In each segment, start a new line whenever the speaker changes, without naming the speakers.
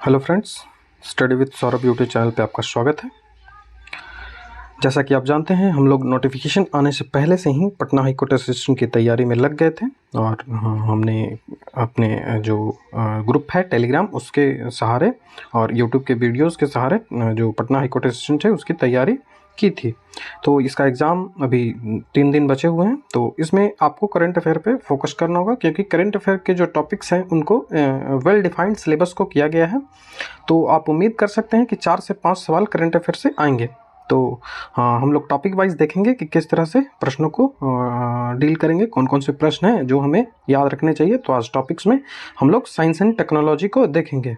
Hello friends, study with Saurabh YouTube channel पे आपका स्वागत है। जैसा कि आप जानते हैं, हम लोग नोटिफिकेशन आने से पहले से ही पटना हाई कोर्ट असिस्टेंट की तैयारी में लग गए थे और हमने अपने जो ग्रुप है टेलीग्राम उसके सहारे और यूट्यूब के वीडियोस के सहारे जो पटना हाई कोर्ट असिस्टेंट है उसकी तैयारी की थी। तो इसका एग्ज़ाम अभी 3 दिन बचे हुए हैं। तो इसमें आपको करंट अफेयर पे फोकस करना होगा, क्योंकि करंट अफेयर के जो टॉपिक्स हैं उनको वेल डिफाइंड सिलेबस को किया गया है। तो आप उम्मीद कर सकते हैं कि 4 से 5 सवाल करंट अफेयर से आएंगे। तो हम लोग टॉपिक वाइज देखेंगे कि किस तरह से प्रश्नों को डील करेंगे, कौन कौन से प्रश्न हैं जो हमें याद रखने चाहिए। तो आज टॉपिक्स में हम लोग साइंस एंड टेक्नोलॉजी को देखेंगे।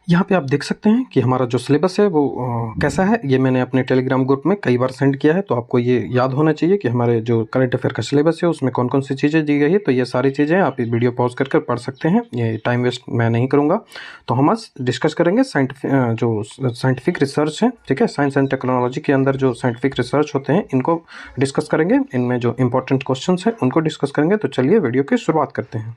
यहाँ पे आप देख सकते हैं कि हमारा जो सिलेबस है वो कैसा है। ये मैंने अपने टेलीग्राम ग्रुप में कई बार सेंड किया है, तो आपको ये याद होना चाहिए कि हमारे जो करंट अफेयर का सिलेबस है उसमें कौन कौन सी चीज़ें दी गई है। तो ये सारी चीज़ें आप इस वीडियो पॉज कर पढ़ सकते हैं, ये टाइम वेस्ट मैं नहीं करूँगा। तो हम आज डिस्कस करेंगे साइंटिफिक रिसर्च है, ठीक है। साइंस एंड टेक्नोलॉजी के अंदर जो साइंटिफिक रिसर्च होते हैं इनको डिस्कस करेंगे, इनमें जो इंपॉर्टेंट क्वेश्चन है उनको डिस्कस करेंगे। तो चलिए वीडियो की शुरुआत करते हैं।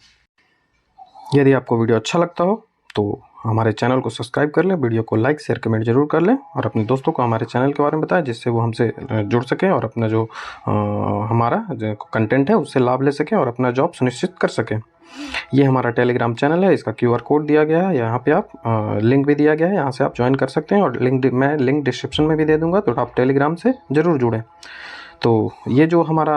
यदि आपको वीडियो अच्छा लगता हो तो हमारे चैनल को सब्सक्राइब कर लें, वीडियो को लाइक शेयर कमेंट जरूर कर लें और अपने दोस्तों को हमारे चैनल के बारे में बताएं, जिससे वो हमसे जुड़ सकें और अपना जो हमारा जो कंटेंट है उससे लाभ ले सकें और अपना जॉब सुनिश्चित कर सकें। ये हमारा टेलीग्राम चैनल है, इसका QR कोड दिया गया है, यहाँ पे आप लिंक भी दिया गया है, यहाँ से आप ज्वाइन कर सकते हैं और मैं लिंक डिस्क्रिप्शन में भी दे दूँगा। तो आप टेलीग्राम से ज़रूर जुड़ें। तो ये जो हमारा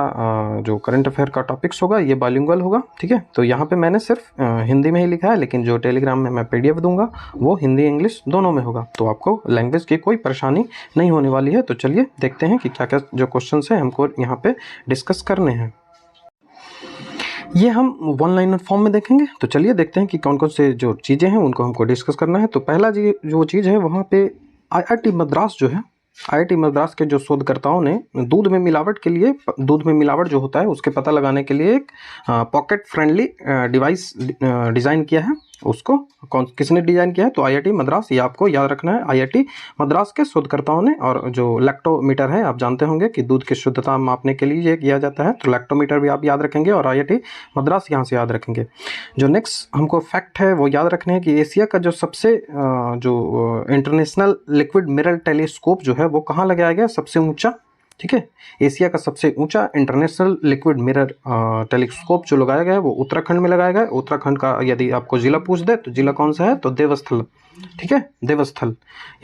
जो करंट अफेयर का टॉपिक्स होगा ये बाइलिंगुअल होगा, ठीक है। तो यहाँ पे मैंने सिर्फ हिंदी में ही लिखा है, लेकिन जो टेलीग्राम में मैं PDF दूंगा वो हिंदी इंग्लिश दोनों में होगा। तो आपको लैंग्वेज की कोई परेशानी नहीं होने वाली है। तो चलिए देखते हैं कि क्या क्या जो क्वेश्चन हैं हमको यहाँ पे डिस्कस करने हैं। ये हम वन लाइनर फॉर्म में देखेंगे। तो चलिए देखते हैं कि कौन कौन से जो चीज़ें हैं उनको हमको डिस्कस करना है। तो पहला जो चीज़ है वहाँ पे IIT मद्रास जो है, IIT मद्रास के जो शोधकर्ताओं ने दूध में मिलावट के लिए, दूध में मिलावट जो होता है उसके पता लगाने के लिए एक पॉकेट फ्रेंडली डिवाइस डिज़ाइन किया है। उसको किसने डिज़ाइन किया है? तो IIT मद्रास, ये आपको याद रखना है। IIT मद्रास के शोधकर्ताओं ने। और जो लैक्टोमीटर है, आप जानते होंगे कि दूध की शुद्धता मापने के लिए ये किया जाता है, तो लैक्टोमीटर भी आप याद रखेंगे और IIT मद्रास यहाँ से याद रखेंगे। जो नेक्स्ट हमको फैक्ट है वो याद रखने हैं कि एशिया का जो सबसे जो इंटरनेशनल लिक्विड मिरर टेलीस्कोप जो है वो कहाँ लगाया गया? सबसे ऊंचा, ठीक है। एशिया का सबसे ऊंचा इंटरनेशनल लिक्विड मिरर टेलीस्कोप जो लगाया गया है वो उत्तराखंड में लगाया गया है। उत्तराखंड का यदि आपको जिला पूछ दे तो जिला कौन सा है? तो देवस्थल, ठीक है, देवस्थल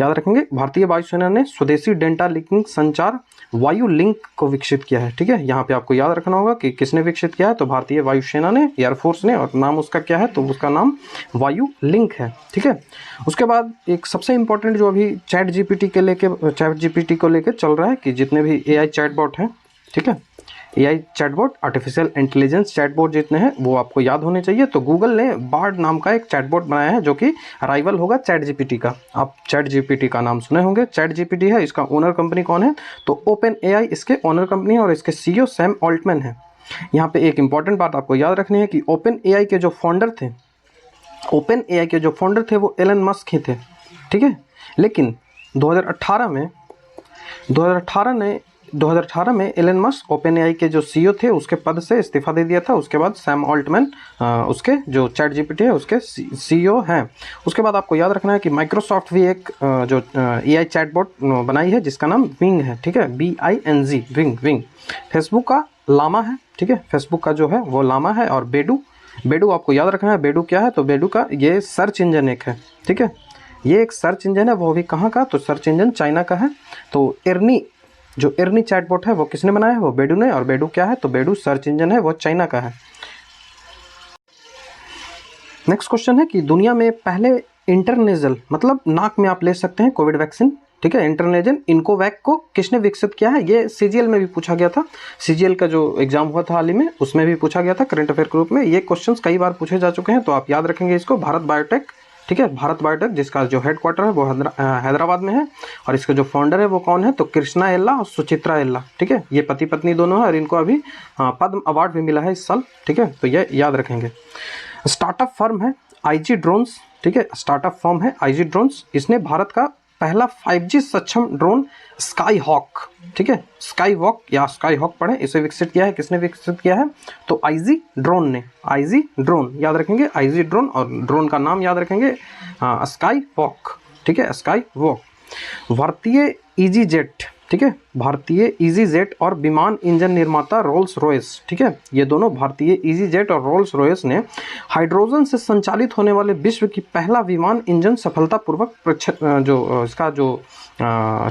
याद रखेंगे। भारतीय वायुसेना ने स्वदेशी डेल्टा लिंकिंग संचार वायु लिंक को विकसित किया है, ठीक है। यहाँ पे आपको याद रखना होगा कि किसने विकसित किया है? तो भारतीय वायुसेना ने, एयरफोर्स ने, और नाम उसका क्या है? तो उसका नाम वायु लिंक है, ठीक है। उसके बाद एक सबसे इंपॉर्टेंट जो अभी चैट जीपीटी को लेकर चल रहा है कि जितने भी AI चैटबॉट हैं, ठीक है, AI chatbot, artificial intelligence chatbot जितने हैं वो आपको याद होने चाहिए। तो गूगल ने बार्ड नाम का एक चैटबॉट बनाया है जो कि राइवल होगा चैट जीपीटी का। आप चैट जीपीटी का नाम सुने होंगे। चैट जीपीटी है, इसका ओनर कंपनी कौन है? तो ओपन AI इसके ओनर कंपनी है और इसके CEO सैम ऑल्टमैन है। यहाँ पे एक इंपॉर्टेंट बात आपको याद रखनी है कि ओपन AI के जो फाउंडर थे वो एलन मस्क ही थे, ठीक है। लेकिन 2018 में एलन मस्क ओपन AI के जो CEO थे उसके पद से इस्तीफा दे दिया था। उसके बाद सैम ऑल्टमैन उसके जो चैट जीपीटी है उसके CEO हैं। उसके बाद आपको याद रखना है कि माइक्रोसॉफ्ट भी एक जो AI चैटबॉट बनाई है जिसका नाम विंग है, ठीक है, BING, विंग। फेसबुक का लामा है, ठीक है, फेसबुक का जो है वो लामा है। और बेडू आपको याद रखना है। बेडू क्या है? तो बेडू का ये सर्च इंजन एक है, ठीक है, ये एक सर्च इंजन है। वो भी कहाँ का? तो सर्च इंजन चाइना का है। तो एर्नी चैटबॉट है वो किसने बनाया है? वो बेडू ने। और बेडू क्या है? तो बेडू सर्च इंजन है, वो चाइना का है। नेक्स्ट क्वेश्चन है कि दुनिया में पहले इंटरनेजल, मतलब नाक में आप ले सकते हैं, कोविड वैक्सीन, ठीक है, इंटरनेजल इनकोवैक को किसने विकसित किया है? ये CGL में भी पूछा गया था। CGL का जो एग्जाम हुआ था हाल ही में उसमें भी पूछा गया था करंट अफेयर ग्रुप में। ये क्वेश्चंस कई बार पूछे जा चुके हैं, तो आप याद रखेंगे इसको। भारत बायोटेक, ठीक है, भारत बायोटेक जिसका जो हेडक्वार्टर है वो हैदराबाद में है और इसके जो फाउंडर है वो कौन है? तो कृष्णा एल्ला और सुचित्रा एल्ला, ठीक है, ये पति पत्नी दोनों हैं और इनको अभी पद्म अवार्ड भी मिला है इस साल, ठीक है। तो ये याद रखेंगे। स्टार्टअप फर्म है IG ड्रोन्स, ठीक है, स्टार्टअप फर्म है IG ड्रोन्स। इसने भारत का पहला 5G सक्षम ड्रोन स्काई हॉक, ठीक है, स्काई वॉक या स्काई हॉक पढ़े, इसे विकसित किया है, किसने विकसित किया है? तो आईजी ड्रोन ने, आईजी ड्रोन याद रखेंगे, आईजी ड्रोन, और ड्रोन का नाम याद रखेंगे स्काई वॉक, ठीक है, स्काई वॉक। भारतीय ईजी जेट, ठीक है, भारतीय ईजी जेट और विमान इंजन निर्माता रोल्स रॉयस, ठीक है, ये दोनों भारतीय ईजी जेट और रोल्स रॉयस ने हाइड्रोजन से संचालित होने वाले विश्व की पहला विमान इंजन सफलतापूर्वक जो इसका जो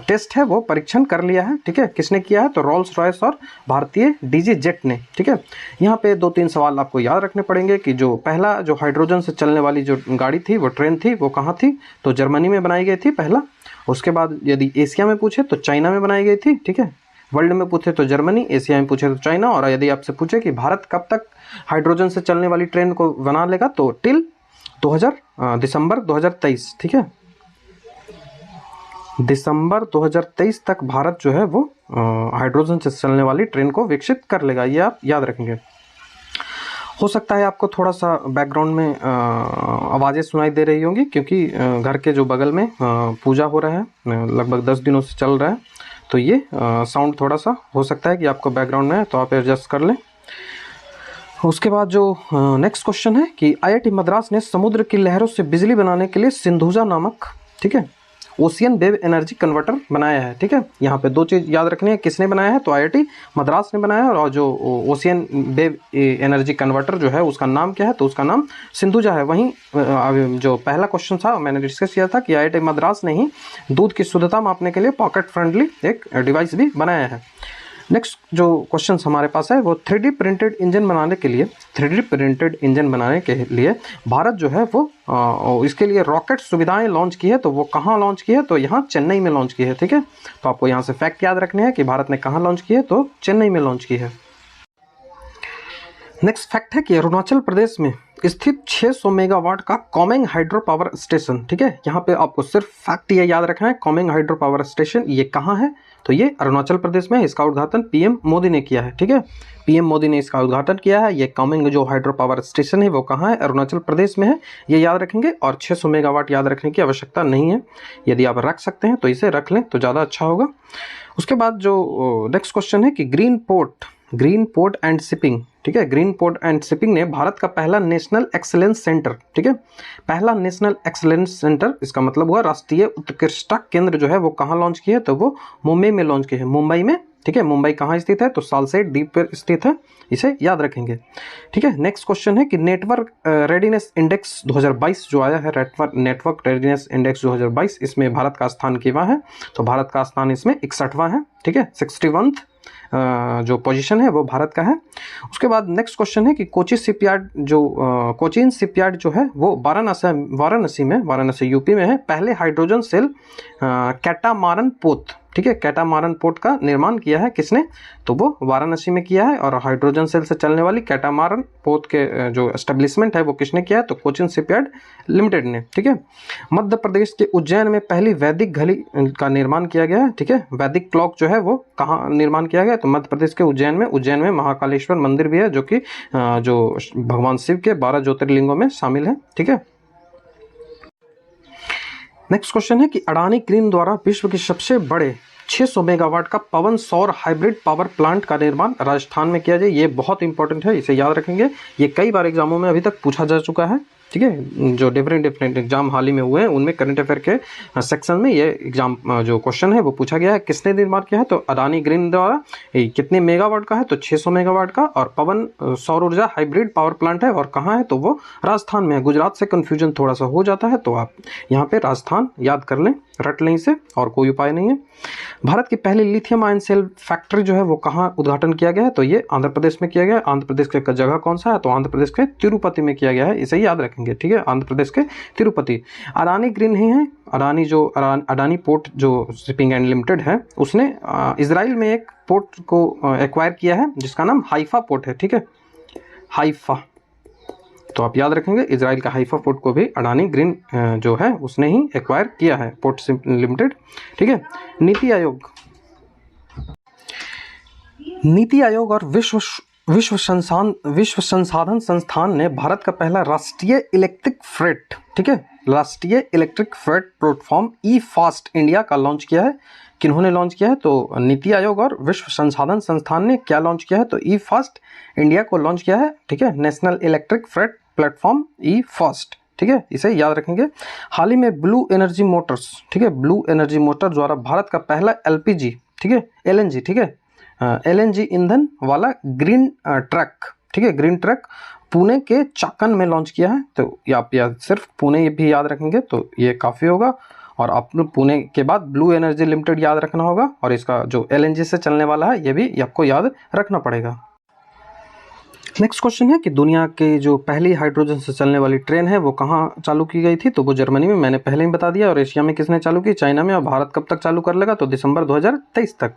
टेस्ट है वो परीक्षण कर लिया है, ठीक है, किसने किया है? तो रोल्स रॉयस और भारतीय डीजी जेट ने, ठीक है। यहाँ पे 2-3 सवाल आपको याद रखने पड़ेंगे कि जो पहला जो हाइड्रोजन से चलने वाली जो गाड़ी थी, वो ट्रेन थी, वो कहाँ थी? तो जर्मनी में बनाई गई थी पहला। उसके बाद यदि एशिया में पूछे तो चाइना में बनाई गई थी, ठीक है, वर्ल्ड में पूछे तो जर्मनी, एशिया में पूछे तो चाइना, और यदि आपसे पूछे कि भारत कब तक हाइड्रोजन से चलने वाली ट्रेन को बना लेगा, तो टिल दिसंबर 2023, ठीक है, दिसंबर 2023 तक भारत जो है वो हाइड्रोजन से चलने वाली ट्रेन को विकसित कर लेगा, ये आप याद रखेंगे। हो सकता है आपको थोड़ा सा बैकग्राउंड में आवाज़ें सुनाई दे रही होंगी, क्योंकि घर के जो बगल में पूजा हो रहा है, लगभग 10 दिनों से चल रहा है, तो ये साउंड थोड़ा सा हो सकता है कि आपको बैकग्राउंड में है, तो आप एडजस्ट कर लें। उसके बाद जो नेक्स्ट क्वेश्चन है कि आईआईटी मद्रास ने समुद्र की लहरों से बिजली बनाने के लिए सिंधुजा नामक, ठीक है, ओशियन वेव एनर्जी कन्वर्टर बनाया है, ठीक है। यहाँ पे 2 चीज़ याद रखनी है, किसने बनाया है? तो आईआईटी मद्रास ने बनाया है, और जो ओशियन वेव एनर्जी कन्वर्टर जो है उसका नाम क्या है? तो उसका नाम सिंधुजा है। वहीं जो पहला क्वेश्चन था मैंने डिस्कस किया था कि आईआईटी मद्रास ने ही दूध की शुद्धता मापने के लिए पॉकेट फ्रेंडली एक डिवाइस भी बनाया है। नेक्स्ट जो क्वेश्चन हमारे पास है वो 3D प्रिंटेड इंजन बनाने के लिए, 3D प्रिंटेड इंजन बनाने के लिए भारत जो है वो इसके लिए रॉकेट सुविधाएं लॉन्च की है, तो वो कहाँ लॉन्च की है? तो यहाँ चेन्नई में लॉन्च की है, ठीक है। तो आपको यहाँ से फैक्ट याद रखने हैं कि भारत ने कहाँ लॉन्च की है, तो चेन्नई में लॉन्च की है। नेक्स्ट फैक्ट है कि अरुणाचल प्रदेश में स्थित 600 मेगावाट का कोमेंग हाइड्रो पावर स्टेशन, ठीक है, यहाँ पे आपको सिर्फ फैक्ट ये याद रखना है, कोमेंग हाइड्रो पावर स्टेशन ये कहाँ है? तो ये अरुणाचल प्रदेश में है। इसका उद्घाटन पीएम मोदी ने किया है, ठीक है, पीएम मोदी ने इसका उद्घाटन किया है। ये कोमेंग जो हाइड्रो पावर स्टेशन है वो कहाँ है? अरुणाचल प्रदेश में है, ये याद रखेंगे। और 600 मेगावाट याद रखने की आवश्यकता नहीं है, यदि आप रख सकते हैं तो इसे रख लें तो ज़्यादा अच्छा होगा। उसके बाद जो नेक्स्ट क्वेश्चन है कि ग्रीन पोर्ट एंड शिपिंग, ठीक है, ग्रीन पोर्ट एंड शिपिंग ने भारत का पहला नेशनल एक्सीलेंस सेंटर, ठीक है, पहला नेशनल एक्सीलेंस सेंटर, इसका मतलब हुआ राष्ट्रीय उत्कृष्टता केंद्र जो है वो कहाँ लॉन्च किया है? तो वो मुंबई में लॉन्च किया है, मुंबई में, ठीक है। मुंबई कहाँ स्थित है? तो सालसेट द्वीप पर स्थित है, इसे याद रखेंगे, ठीक है। नेक्स्ट क्वेश्चन है कि नेटवर्क रेडीनेस इंडेक्स 2022 जो आया है, नेटवर्क रेडीनेस इंडेक्स 2022, इसमें भारत का स्थान कितना है? तो भारत का स्थान इसमें 61वां है, ठीक है, 61th जो पोजीशन है वो भारत का है। उसके बाद नेक्स्ट क्वेश्चन है कि कोचिन शिपयार्ड जो है वो वाराणसी यूपी में है, पहले हाइड्रोजन सेल कैटामारन पोत, ठीक है, कैटामारन पोर्ट का निर्माण किया है किसने? तो वो वाराणसी में किया है। और हाइड्रोजन सेल से चलने वाली कैटामारन पोर्ट के जो एस्टेब्लिशमेंट है वो किसने किया है? तो कोचिन शिपयार्ड लिमिटेड ने, ठीक है। मध्य प्रदेश के उज्जैन में पहली वैदिक घड़ी का निर्माण किया गया है, ठीक है, वैदिक क्लॉक जो है वो कहाँ निर्माण किया गया? तो मध्य प्रदेश के उज्जैन में महाकालेश्वर मंदिर भी है, जो कि जो भगवान शिव के 12 ज्योतिर्लिंगों में शामिल है, ठीक है। नेक्स्ट क्वेश्चन है कि अडानी ग्रीन द्वारा विश्व के सबसे बड़े 600 मेगावाट का पवन सौर हाइब्रिड पावर प्लांट का निर्माण राजस्थान में किया जाए। ये बहुत इंपॉर्टेंट है, इसे याद रखेंगे, ये कई बार एग्जामों में अभी तक पूछा जा चुका है, ठीक है। जो डिफरेंट एग्जाम हाल ही में हुए हैं उनमें करंट अफेयर के सेक्शन में ये एग्जाम जो क्वेश्चन है वो पूछा गया है, किसने निर्माण किया है? तो अडानी ग्रीन द्वारा। कितने मेगावाट का है? तो 600 मेगावाट का, और पवन सौर ऊर्जा हाइब्रिड पावर प्लांट है, और कहाँ है? तो वो राजस्थान में है। गुजरात से कन्फ्यूजन थोड़ा सा हो जाता है, तो आप यहाँ पे राजस्थान याद कर लें, रट लें इसे, और कोई उपाय नहीं है। भारत की पहली लिथियम आयन सेल फैक्ट्री जो है वो कहाँ उद्घाटन किया गया है? तो ये आंध्र प्रदेश में किया गया है। आंध्र प्रदेश का जगह कौन सा है? तो आंध्र प्रदेश के तिरुपति में किया गया है, इसे याद रखेंगे, ठीक है, आंध्र प्रदेश के तिरुपति। अडानी ग्रीन ही है, अडानी पोर्ट जो शिपिंग एंड लिमिटेड है, उसने इजराइल में एक पोर्ट को एक्वायर किया है जिसका नाम हाइफा पोर्ट है, ठीक है, हाइफा। तो आप याद रखेंगे, इजराइल का हाइफा पोर्ट को भी अडानी ग्रीन जो है उसने ही एक्वायर किया है, पोर्ट लिमिटेड, ठीक है। नीति आयोग और विश्व संसाधन संस्थान ने भारत का पहला राष्ट्रीय इलेक्ट्रिक फ्रेट, ठीक है, राष्ट्रीय इलेक्ट्रिक फ्रेट प्लेटफॉर्म ई फास्ट इंडिया का लॉन्च किया है? किन्होंने लॉन्च किया है? तो नीति आयोग और विश्व संसाधन संस्थान ने क्या लॉन्च किया है? तो ई फास्ट इंडिया को लॉन्च किया है, ठीक है, नेशनल इलेक्ट्रिक फ्रेट प्लेटफॉर्म ई फास्ट, ठीक है, इसे याद रखेंगे। हाल ही में ब्लू एनर्जी मोटर्स, ठीक है, ब्लू एनर्जी मोटर द्वारा भारत का पहला एलपीजी, ठीक है, एलएनजी, ठीक है, एलएनजी ईंधन वाला ग्रीन ट्रक, ठीक है, ग्रीन ट्रक पुणे के चाकन में लॉन्च किया है। तो ये आप सिर्फ पुणे भी याद रखेंगे तो ये काफ़ी होगा। और आप पुणे के बाद ब्लू एनर्जी लिमिटेड याद रखना होगा, और इसका जो एलएनजी से चलने वाला है ये भी आपको याद रखना पड़ेगा। नेक्स्ट क्वेश्चन है कि दुनिया के जो पहली हाइड्रोजन से चलने वाली ट्रेन है वो कहाँ चालू की गई थी? तो वो जर्मनी में, मैंने पहले ही बता दिया। और एशिया में किसने चालू की? चाइना में। और भारत कब तक चालू कर लेगा? तो दिसंबर 2023 तक,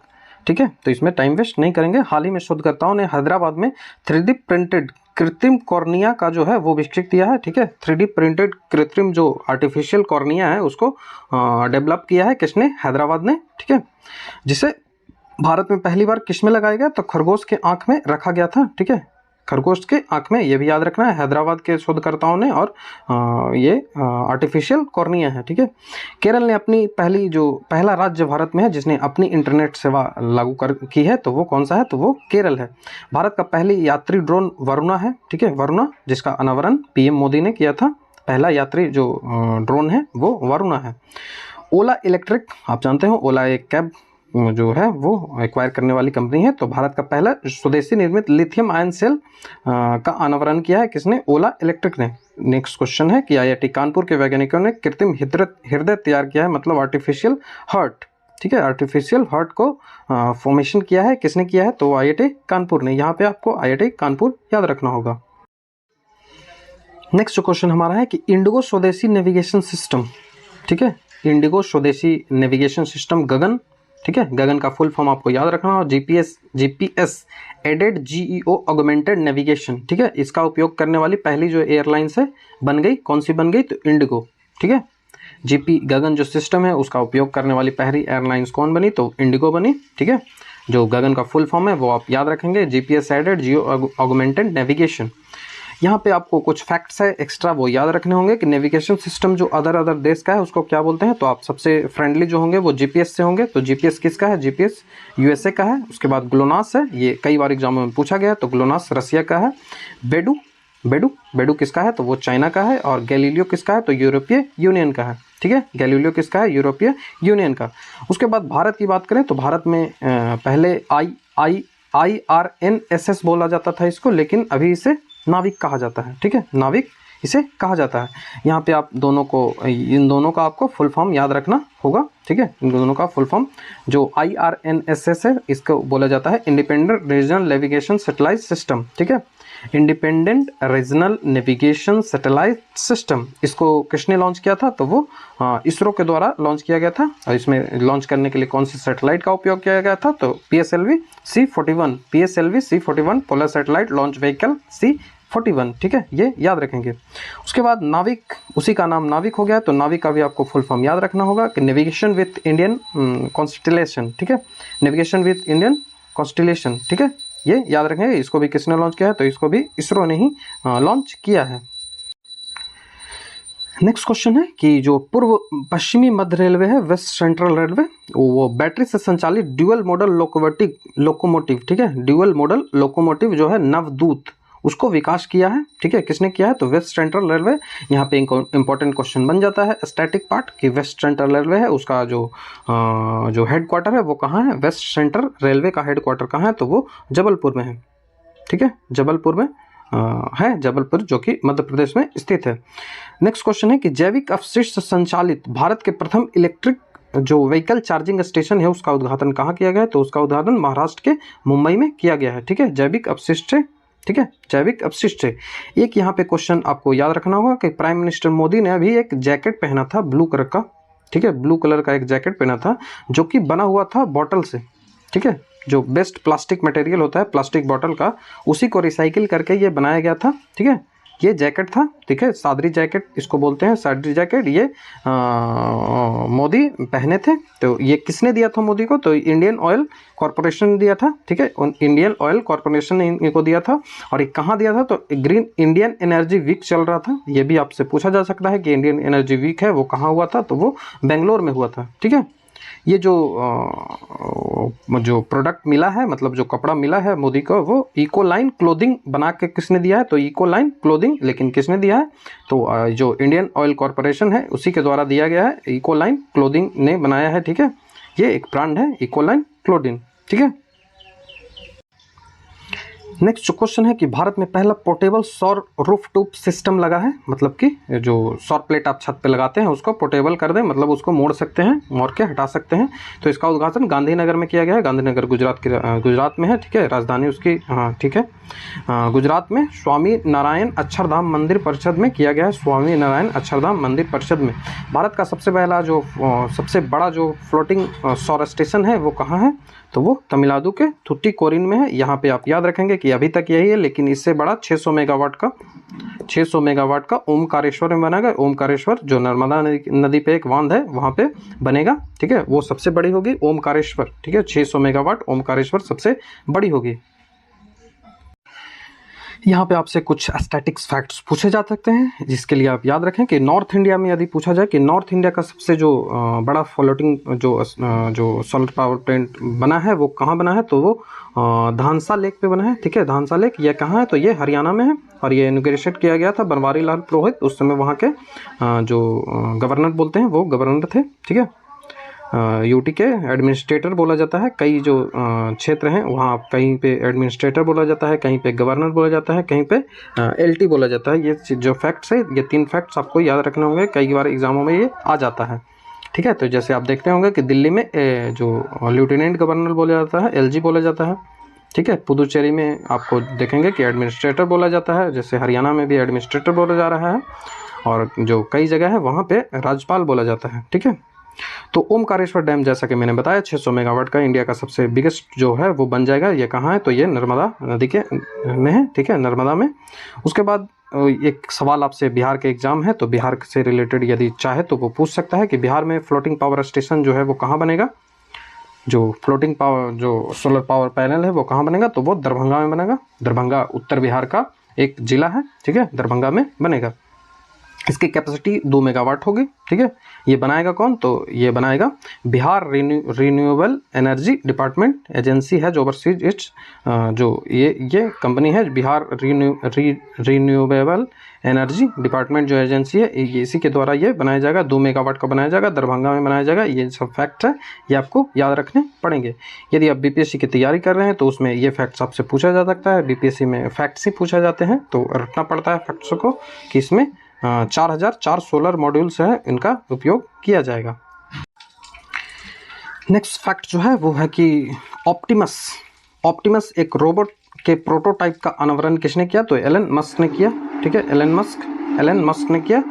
ठीक है। तो इसमें टाइम वेस्ट नहीं करेंगे। हाल ही में शोधकर्ताओं ने हैदराबाद में 3D प्रिंटेड कृत्रिम कॉर्निया का जो है वो विकसित किया है, ठीक है। 3D प्रिंटेड कृत्रिम जो आर्टिफिशियल कॉर्निया है उसको डेवलप किया है किसने? हैदराबाद ने, ठीक है। जिसे भारत में पहली बार किस में लगाया गया? तो खरगोश के आँख में रखा गया था, ठीक है, खरगोश के आँख में। ये भी याद रखना है, हैदराबाद के शोधकर्ताओं ने। और ये आर्टिफिशियल कॉर्निया है, ठीक है। केरल ने अपनी पहला राज्य भारत में है जिसने अपनी इंटरनेट सेवा लागू की है, तो वो कौन सा है? तो वो केरल है। भारत का पहली यात्री ड्रोन वरुणा है, ठीक है, वरुणा, जिसका अनावरण पीएम मोदी ने किया था। पहला यात्री जो ड्रोन है वो वरुणा है। ओला इलेक्ट्रिक, आप जानते हो ओला एक कैब जो है वो एक्वायर करने वाली कंपनी है। तो भारत का पहला स्वदेशी निर्मित लिथियम आयन सेल का अनावरण किया है किसने? ओला इलेक्ट्रिक ने। नेक्स्ट क्वेश्चन है कि आईआईटी कानपुर के वैज्ञानिकों ने कृत्रिम हृदय तैयार किया है, मतलब आर्टिफिशियल हार्ट, ठीक है, आर्टिफिशियल हार्ट को फॉर्मेशन किया है किसने किया है? तो आईआईटी कानपुर ने। यहाँ पे आपको आईआईटी कानपुर याद रखना होगा। नेक्स्ट क्वेश्चन हमारा है कि इंडिगो स्वदेशी नेविगेशन सिस्टम, ठीक है, इंडिगो स्वदेशी नेविगेशन सिस्टम गगन, ठीक है, गगन का फुल फॉर्म आपको याद रखना हो। GPS aided GEO augmented navigation, ठीक है, इसका उपयोग करने वाली पहली जो एयरलाइन से बन गई, कौन सी बन गई? तो इंडिगो, ठीक है। जीपी गगन जो सिस्टम है उसका उपयोग करने वाली पहली एयरलाइंस कौन बनी? तो इंडिगो बनी, ठीक है। जो गगन का फुल फॉर्म है वो आप याद रखेंगे, GPS aided geo augmented navigation. यहाँ पे आपको कुछ फैक्ट्स है एक्स्ट्रा वो याद रखने होंगे कि नेविगेशन सिस्टम जो अदर देश का है उसको क्या बोलते हैं? तो आप सबसे फ्रेंडली जो होंगे वो जीपीएस से होंगे। तो जीपीएस किसका है? जीपीएस यूएसए का है। उसके बाद ग्लोनास है, ये कई बार एग्जाम में पूछा गया, तो ग्लोनास रसिया का है। बेडू किसका है? तो वो चाइना का है। और गैलीलियो किसका है? तो यूरोपीय यूनियन का है, ठीक है, गैलीलियो किसका है? यूरोपीय यूनियन का। उसके बाद भारत की बात करें तो भारत में पहले IRNSS बोला जाता था इसको, लेकिन अभी इसे नाविक कहा जाता है, ठीक है, नाविक इसे कहा जाता है। यहाँ पे आप इन दोनों का आपको फुल फॉर्म याद रखना होगा, ठीक है। इन दोनों का फुल फॉर्म जो IRNSS है इसको बोला जाता है independent regional navigation satellite system, ठीक है, independent regional navigation satellite system. इसको किसने लॉन्च किया था? तो वो इसरो के द्वारा लॉन्च किया गया था। और इसमें लॉन्च करने के लिए कौन सी सैटेलाइट का उपयोग किया गया था? तो PSLV C41 polar satellite launch vehicle C41, ठीक है, ये याद रखेंगे। उसके बाद नाविक, उसी का नाम नाविक हो गया, तो नाविक का भी आपको फुल फॉर्म याद रखना होगा कि नेविगेशन विथ इंडियन कॉन्स्टिलेशन, ठीक है, नेविगेशन विथ इंडियन कॉन्स्टिलेशन, ठीक है, ये याद रखेंगे। इसको भी किसने लॉन्च किया है? तो इसको भी इसरो ने ही लॉन्च किया है। नेक्स्ट क्वेश्चन है कि जो पूर्व पश्चिमी मध्य रेलवे है, वेस्ट सेंट्रल रेलवे, वो बैटरी से संचालित ड्यूअल मॉडल लोकोमोटिव, ठीक है, ड्यूअल मॉडल लोकोमोटिव जो है नवदूत, उसको विकास किया है, ठीक है, किसने किया है? तो वेस्ट सेंट्रल रेलवे। यहाँ पे इंपॉर्टेंट क्वेश्चन बन जाता है स्टैटिक पार्ट कि वेस्ट सेंट्रल रेलवे है उसका जो हेडक्वार्टर है वो कहाँ है? वेस्ट सेंट्रल रेलवे का हेडक्वार्टर कहाँ है? तो वो जबलपुर में है, ठीक है, जबलपुर में है, जबलपुर जो कि मध्य प्रदेश में स्थित है। नेक्स्ट क्वेश्चन है कि जैविक अपशिष्ट संचालित भारत के प्रथम इलेक्ट्रिक जो व्हीकल चार्जिंग स्टेशन है उसका उद्घाटन कहाँ किया गया है? तो उसका उद्घाटन महाराष्ट्र के मुंबई में किया गया है, ठीक है, जैविक अपशिष्ट से, ठीक है, जैविक अपशिष्ट से। एक यहाँ पे क्वेश्चन आपको याद रखना होगा कि प्राइम मिनिस्टर मोदी ने अभी एक जैकेट पहना था ब्लू कलर का, ठीक है, ब्लू कलर का एक जैकेट पहना था जो कि बना हुआ था बॉटल से, ठीक है, जो बेस्ट प्लास्टिक मटेरियल होता है प्लास्टिक बॉटल का, उसी को रिसाइकिल करके ये बनाया गया था, ठीक है, ये जैकेट था, ठीक है, सादरी जैकेट इसको बोलते हैं, सादरी जैकेट। ये मोदी पहने थे। तो ये किसने दिया था मोदी को? तो इंडियन ऑयल कॉरपोरेशन ने दिया था, ठीक है, इंडियन ऑयल कॉरपोरेशन ने इनको दिया था। और ये कहाँ दिया था? तो ग्रीन इंडियन एनर्जी वीक चल रहा था। ये भी आपसे पूछा जा सकता है कि इंडियन एनर्जी वीक है वो कहाँ हुआ था? तो वो बेंगलोर में हुआ था, ठीक है। ये जो प्रोडक्ट मिला है, मतलब जो कपड़ा मिला है मोदी को, वो इकोलाइन क्लोथिंग बना के किसने दिया है? तो इकोलाइन क्लोथिंग, लेकिन किसने दिया है? तो जो इंडियन ऑयल कॉरपोरेशन है उसी के द्वारा दिया गया है। इकोलाइन क्लोथिंग ने बनाया है, ठीक है। ये एक ब्रांड है इकोलाइन क्लोथिंग, ठीक है। नेक्स्ट जो क्वेश्चन है कि भारत में पहला पोर्टेबल सौर रूफटॉप सिस्टम लगा है, मतलब कि जो सौर प्लेट आप छत पे लगाते हैं उसको पोर्टेबल कर दें, मतलब उसको मोड़ सकते हैं, मोड़ के हटा सकते हैं। तो इसका उद्घाटन गांधीनगर में किया गया है। गांधीनगर गुजरात में है, ठीक है, राजधानी उसकी, हाँ ठीक है, गुजरात में स्वामी नारायण अक्षरधाम मंदिर परिषद में किया गया है। स्वामी नारायण अक्षरधाम मंदिर परिषद में। भारत का सबसे पहला जो सबसे बड़ा जो फ्लोटिंग सौर स्टेशन है वो कहाँ है? तो वो तमिलनाडु के थुट्टीकोरिन में है। यहाँ पे आप याद रखेंगे कि अभी तक यही है, लेकिन इससे बड़ा 600 मेगावाट का ओमकारेश्वर में बनेगा। ओमकारेश्वर जो नर्मदा नदी पे एक बांध है वहाँ पे बनेगा, ठीक है, वो सबसे बड़ी होगी ओमकारेश्वर, ठीक है। 600 मेगावाट ओमकारेश्वर सबसे बड़ी होगी। यहाँ पे आपसे कुछ स्टैटिक्स फैक्ट्स पूछे जा सकते हैं, जिसके लिए आप याद रखें कि नॉर्थ इंडिया में यदि पूछा जाए कि नॉर्थ इंडिया का सबसे जो बड़ा फ्लोटिंग जो सोलर पावर प्लांट बना है वो कहाँ बना है? तो वो धानसा लेक पे बना है, ठीक है। धानसा लेक ये कहाँ है? तो ये हरियाणा में है। और ये इनॉग्रेशन किया गया था बनवारी लाल पुरोहित, उस समय वहाँ के जो गवर्नर बोलते हैं वो गवर्नर थे, ठीक है। यूटी के एडमिनिस्ट्रेटर बोला जाता है। कई जो क्षेत्र हैं वहाँ कहीं पे एडमिनिस्ट्रेटर बोला जाता है, कहीं पे गवर्नर बोला जाता है, कहीं पे एलटी बोला जाता है। ये जो फैक्ट्स है, ये 3 फैक्ट्स आपको याद रखने होंगे, कई बार एग्जामों में ये आ जाता है, ठीक है। तो जैसे आप देखते होंगे कि दिल्ली में जो लेफ्टिनेंट गवर्नर बोला जाता है एलजी बोला जाता है, ठीक है। पुदुचेरी में आपको देखेंगे कि एडमिनिस्ट्रेटर बोला जाता है, जैसे हरियाणा में भी एडमिनिस्ट्रेटर बोला जा रहा है। और जो कई जगह है वहाँ पे राज्यपाल बोला जाता है, ठीक है। तो ओमकारेश्वर डैम जैसा कि मैंने बताया 600 मेगावाट का इंडिया का सबसे बिगेस्ट जो है वो बन जाएगा। ये कहाँ है? तो ये नर्मदा नदी के में है, ठीक है, नर्मदा में। उसके बाद एक सवाल आपसे बिहार के एग्जाम है, तो बिहार से रिलेटेड यदि चाहे तो वो पूछ सकता है कि बिहार में फ्लोटिंग पावर स्टेशन जो है वो कहाँ बनेगा? जो फ्लोटिंग पावर जो सोलर पावर पैनल है वो कहाँ बनेगा? तो वो दरभंगा में बनेगा। दरभंगा उत्तर बिहार का एक जिला है, ठीक है, दरभंगा में बनेगा। इसकी कैपेसिटी 2 मेगावाट होगी, ठीक है। ये बनाएगा कौन? तो ये बनाएगा Bihar renewable energy department agency है जो ओवरसीज इट्स जो ये कंपनी है बिहार रिन्यूएबल एनर्जी डिपार्टमेंट जो एजेंसी है, इसी के द्वारा ये बनाया जाएगा। 2 मेगावाट का बनाया जाएगा, दरभंगा में बनाया जाएगा। ये सब फैक्ट है, ये आपको याद रखने पड़ेंगे। यदि आप बीपीएससी की तैयारी कर रहे हैं तो उसमें ये फैक्ट्स आपसे पूछा जा सकता है। बीपीएससी में फैक्ट्स ही पूछा जाते हैं, तो रखना पड़ता है फैक्ट्स को कि इसमें 4004 सोलर मॉड्यूल्स है, इनका उपयोग किया जाएगा। नेक्स्ट फैक्ट जो है वो है कि ऑप्टिमस एक रोबोट के प्रोटोटाइप का अनावरण किसने किया? तो एलन मस्क ने किया, ठीक है, एलन मस्क ने किया,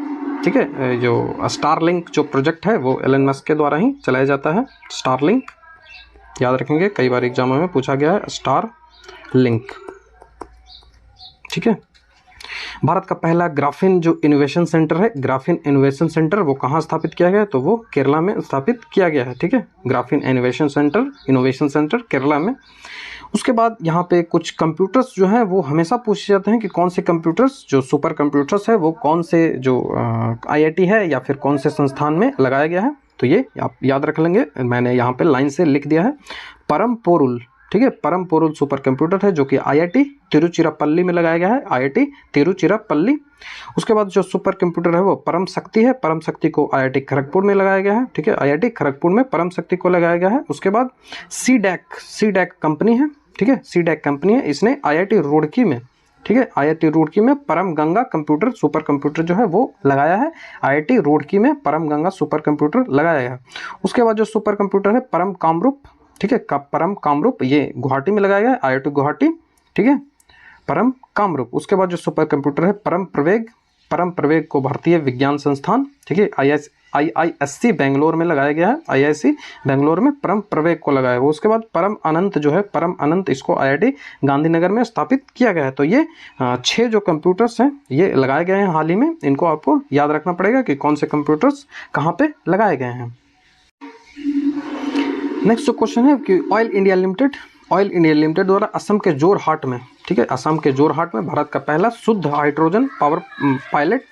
ठीक है। जो स्टारलिंक जो प्रोजेक्ट है वो एलन मस्क के द्वारा ही चलाया जाता है। स्टारलिंक याद रखेंगे, कई बार एग्जामों में पूछा गया है स्टारलिंक, ठीक है। भारत का पहला ग्राफीन जो इनोवेशन सेंटर है, ग्राफीन इनोवेशन सेंटर वो कहाँ स्थापित किया गया है? तो वो केरला में स्थापित किया गया है, ठीक है। ग्राफीन इनोवेशन सेंटर केरला में। उसके बाद यहाँ पे कुछ कंप्यूटर्स जो हैं वो हमेशा पूछे जाते हैं कि कौन से कंप्यूटर्स जो सुपर कंप्यूटर्स है वो कौन से जो आईआईटी है या फिर कौन से संस्थान में लगाया गया है? तो ये आप याद रख लेंगे, मैंने यहाँ पे लाइन से लिख दिया है। परम पोरुल, ठीक है, परम पोरुल सुपर कंप्यूटर है जो कि आईआईटी तिरुचिरापल्ली में लगाया गया है, आईआईटी तिरुचिरापल्ली। उसके बाद जो सुपर कंप्यूटर है वो परम शक्ति है, परम शक्ति को आईआईटी खड़गपुर में लगाया गया है, ठीक है, आईआईटी खड़गपुर में परम शक्ति को लगाया गया है। उसके बाद सीडैक कंपनी है, ठीक है, सीडैक कंपनी है, इसने आईआईटी रुड़की में, ठीक है, आईआईटी रुड़की में परम गंगा कंप्यूटर सुपर कंप्यूटर जो है वो लगाया है। आईआईटी रुड़की में परम गंगा सुपर कंप्यूटर लगाया है। उसके बाद जो सुपर कंप्यूटर है परम कामरूप, ठीक है, परम कामरूप ये गुवाहाटी में लगाया गया है, आईआईटी गुवाहाटी, ठीक है, परम कामरूप। उसके बाद जो सुपर कंप्यूटर है परम प्रवेग को भारतीय विज्ञान संस्थान, ठीक है, IISc बेंगलोर में लगाया गया है, IISc बेंगलोर में परम प्रवेग को लगाया हुआ। उसके बाद परम अनंत जो है, परम अनंत इसको IIT गांधीनगर में स्थापित किया गया है। तो ये 6 जो कंप्यूटर्स हैं ये लगाए गए हैं हाल ही में। इनको आपको याद रखना पड़ेगा कि कौन से कंप्यूटर्स कहाँ पे लगाए गए हैं। नेक्स्ट जो क्वेश्चन है कि ऑयल इंडिया लिमिटेड द्वारा असम के जोरहाट में, ठीक है, असम के जोरहाट में भारत का पहला शुद्ध हाइड्रोजन पावर पायलट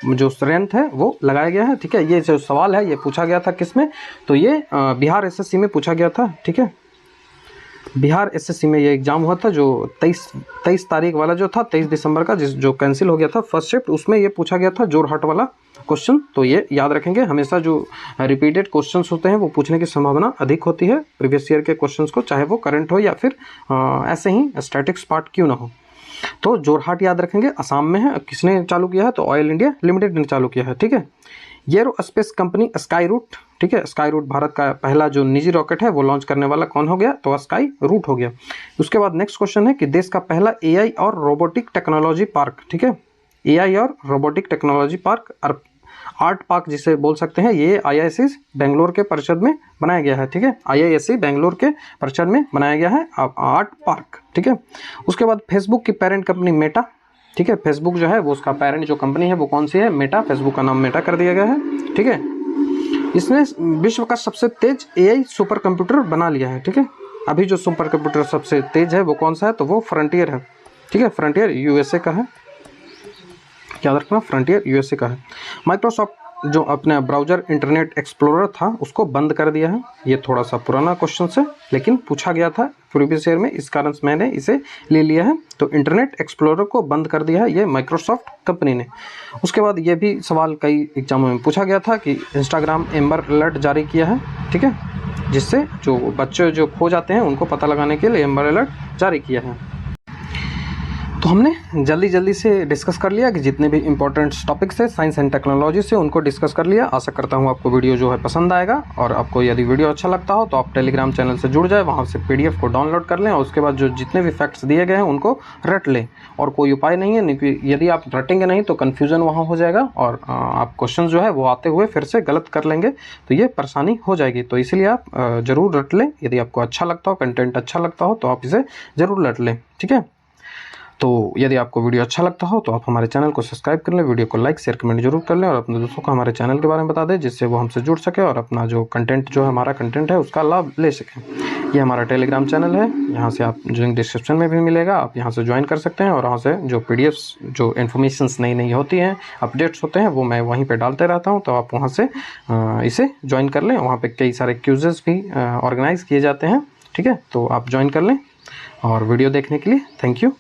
जो संयंत्र है वो लगाया गया है। ठीक है, ये जो सवाल है ये पूछा गया था किसमें, तो ये बिहार SSC में पूछा गया था। ठीक है, बिहार SSC में ये एग्जाम हुआ था जो 23 तारीख वाला जो था, 23 दिसंबर का, जो कैंसिल हो गया था फर्स्ट शिफ्ट, उसमें ये पूछा गया था जोरहाट वाला क्वेश्चन। तो ये याद रखेंगे, हमेशा जो रिपीटेड क्वेश्चंस होते हैं वो पूछने की संभावना अधिक होती है प्रीवियस ईयर के क्वेश्चंस को, चाहे वो करंट हो या फिर ऐसे ही स्टैटिक्स पार्ट क्यों ना हो। तो जोरहाट याद रखेंगे, असम में है। किसने चालू किया है, तो ऑयल इंडिया लिमिटेड ने चालू किया है। ठीक है, एरोस्पेस कंपनी स्काई रूट, ठीक है, स्काई रूट भारत का पहला जो निजी रॉकेट है वो लॉन्च करने वाला कौन हो गया, तो स्काई रूट हो गया। उसके बाद नेक्स्ट क्वेश्चन है कि देश का पहला AI और रोबोटिक टेक्नोलॉजी पार्क, ठीक है, AI और robotic technology park, art park जिसे बोल सकते हैं, ये IISc बेंगलोर के परिषद में बनाया गया है। ठीक है, IISc बेंगलोर के परिषद में बनाया गया है आर्ट पार्क। ठीक है, उसके बाद फेसबुक की पेरेंट कंपनी मेटा, ठीक है, फेसबुक जो है वो उसका पेरेंट जो कंपनी है वो कौन सी है, मेटा, फेसबुक का नाम मेटा कर दिया गया है। ठीक है, इसने विश्व का सबसे तेज AI सुपर कंप्यूटर बना लिया है। ठीक है, अभी जो सुपर कंप्यूटर सबसे तेज है वो कौन सा है, तो वो फ्रंटियर है। ठीक है, फ्रंटियर USA का है, याद रखना, फ्रंटियर USA का है। माइक्रोसॉफ्ट जो अपने ब्राउज़र इंटरनेट एक्सप्लोरर था उसको बंद कर दिया है। ये थोड़ा सा पुराना क्वेश्चन है लेकिन पूछा गया था प्रीवियस ईयर में, इस कारण से मैंने इसे ले लिया है। तो इंटरनेट एक्सप्लोरर को बंद कर दिया है ये माइक्रोसॉफ्ट कंपनी ने। उसके बाद ये भी सवाल कई एग्जामों में पूछा गया था कि इंस्टाग्राम एम्बर अलर्ट जारी किया है। ठीक है, जिससे जो बच्चे जो खो जाते हैं उनको पता लगाने के लिए एम्बर अलर्ट जारी किया है। तो हमने जल्दी से डिस्कस कर लिया कि जितने भी इंपॉर्टेंट टॉपिक्स है साइंस एंड टेक्नोलॉजी से उनको डिस्कस कर लिया। आशा करता हूँ आपको वीडियो जो है पसंद आएगा, और आपको यदि वीडियो अच्छा लगता हो तो आप टेलीग्राम चैनल से जुड़ जाए, वहाँ से PDF को डाउनलोड कर लें और उसके बाद जो जितने भी फैक्ट्स दिए गए हैं उनको रट लें। और कोई उपाय नहीं है, यदि आप रटेंगे नहीं तो कन्फ्यूज़न वहाँ हो जाएगा और आप क्वेश्चन जो है वो आते हुए फिर से गलत कर लेंगे तो ये परेशानी हो जाएगी। तो इसलिए आप ज़रूर रट लें। यदि आपको अच्छा लगता हो, कंटेंट अच्छा लगता हो तो आप इसे ज़रूर रट लें। ठीक है, तो यदि आपको वीडियो अच्छा लगता हो तो आप हमारे चैनल को सब्सक्राइब कर लें, वीडियो को लाइक शेयर कमेंट जरूर कर लें और अपने दोस्तों को हमारे चैनल के बारे में बता दें जिससे वो हमसे जुड़ सके और अपना जो कंटेंट जो है हमारा कंटेंट है उसका लाभ ले सकें। ये हमारा टेलीग्राम चैनल है, यहाँ से आप जो डिस्क्रिप्शन में भी मिलेगा, आप यहाँ से ज्वाइन कर सकते हैं और वहाँ से जो PDFs जो इन्फॉर्मेशंस नई होती हैं, अपडेट्स होते हैं वो मैं वहीं पर डालते रहता हूँ। तो आप वहाँ से इसे ज्वाइन कर लें। वहाँ पर कई सारे क्विज़ेस भी ऑर्गेनाइज़ किए जाते हैं। ठीक है, तो आप ज्वाइन कर लें और वीडियो देखने के लिए थैंक यू।